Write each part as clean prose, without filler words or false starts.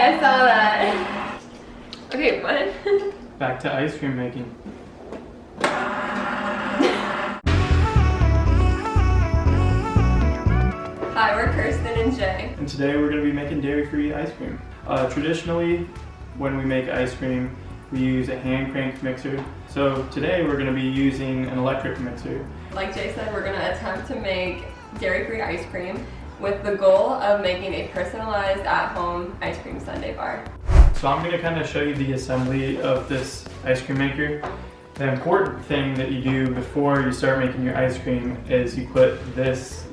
I saw that. Okay, what? Back to ice cream making. Hi, we're Kirsten and Jay. And today we're going to be making dairy-free ice cream. Traditionally, when we make ice cream, we use a hand crank mixer. So today we're going to be using an electric mixer. Like Jay said, we're going to attempt to make dairy-free ice cream with the goal of making a personalized at-home ice cream sundae bar. So I'm going to kind of show you the assembly of this ice cream maker. The important thing that you do before you start making your ice cream is you put this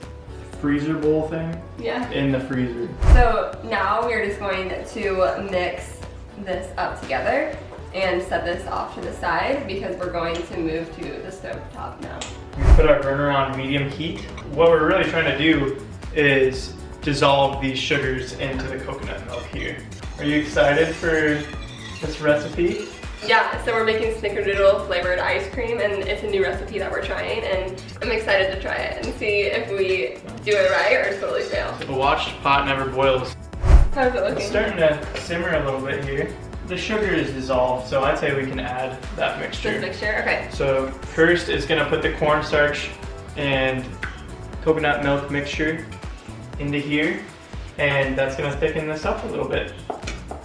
freezer bowl thing in the freezer. So now we're just going to mix this up together and set this off to the side because we're going to move to the stove top now. We put our burner on medium heat. What we're really trying to do is dissolve these sugars into the coconut milk here. Are you excited for this recipe? Yeah, so we're making Snickerdoodle flavored ice cream, and it's a new recipe that we're trying, and I'm excited to try it and see if we do it right or totally fail. A watched pot never boils. How's it looking? It's starting to simmer a little bit here. The sugar is dissolved, so I'd say we can add that mixture. This mixture, okay. So first is gonna put the cornstarch and coconut milk mixture into here, and that's gonna thicken this up a little bit.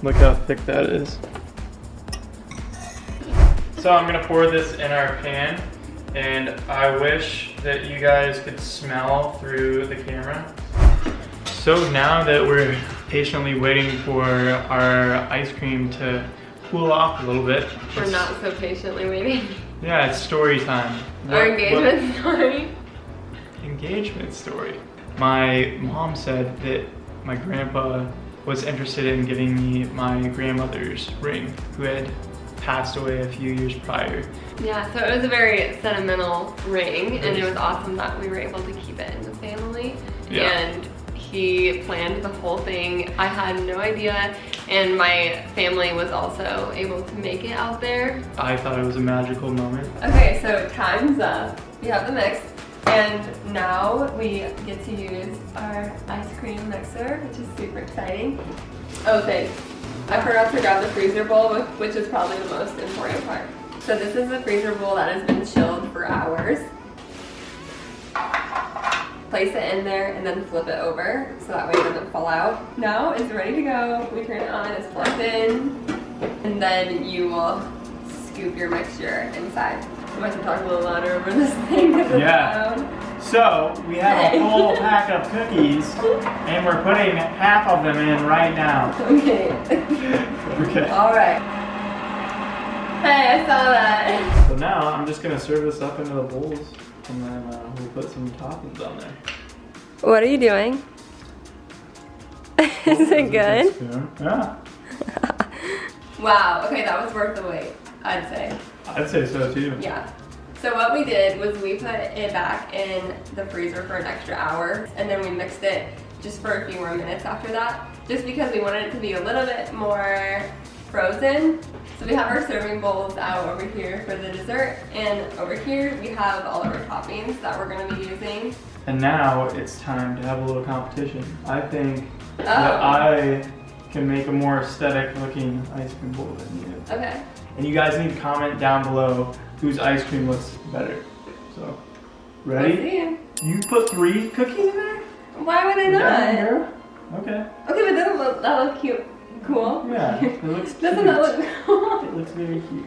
Look how thick that is. So I'm gonna pour this in our pan, and I wish that you guys could smell through the camera. So now that we're patiently waiting for our ice cream to cool off a little bit. We're not so patiently waiting. Yeah, it's story time. Our engagement story. Engagement story. My mom said that my grandpa was interested in giving me my grandmother's ring, who had passed away a few years prior. Yeah, so it was a very sentimental ring, and it was awesome that we were able to keep it in the family. Yeah. And he planned the whole thing. I had no idea, and my family was also able to make it out there. I thought it was a magical moment. Okay, so time's up. We have the mix, and now we get to use our ice cream mixer, which is super exciting. Oh, thanks. I forgot to grab the freezer bowl, which is probably the most important part. So this is the freezer bowl that has been chilled for hours. Place it in there and then flip it over so that way it doesn't fall out. Now it's ready to go. We turn it on, it's plugged in, and then you will scoop your mixture inside. I might have to talk a little louder over this thing because it's loud. So we have a full pack of cookies, and we're putting half of them in right now. Okay. Okay. All right. Hey, I saw that. So now I'm just gonna serve this up into the bowls, and then we'll put some toppings on there. What are you doing? Is it good? Yeah. Wow, okay, that was worth the wait, I'd say. I'd say so too. Yeah. So what we did was we put it back in the freezer for an extra hour, and then we mixed it just for a few more minutes after that, just because we wanted it to be a little bit more frozen. So we have our serving bowls out over here for the dessert, and over here we have all of our toppings that we're going to be using. And now it's time to have a little competition. I think that I can make a more aesthetic looking ice cream bowl than you. Okay. And you guys need to comment down below whose ice cream looks better. So, ready? You put 3 cookies in there? Why would I not? Yeah, okay. Okay, but doesn't that look cute? Cool? Yeah, it looks cute. Doesn't that look cool? It looks very cute.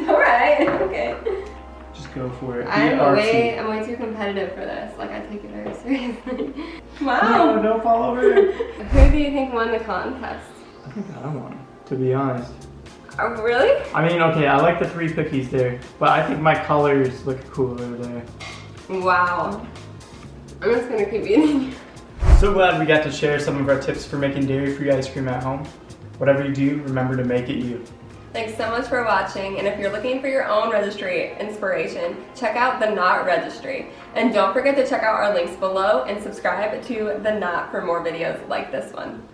Alright, okay. Just go for it. I'm way too competitive for this. Like, I take it very seriously. Wow. No, don't fall over. Who do you think won the contest? I think I won, to be honest. Oh, really? I mean, okay, I like the 3 cookies there, but I think my colors look cooler there. Wow. I'm just gonna keep eating. So glad we got to share some of our tips for making dairy-free ice cream at home. Whatever you do, remember to make it you. Thanks so much for watching, and if you're looking for your own registry inspiration, check out the Knot Registry. And don't forget to check out our links below and subscribe to the Knot for more videos like this one.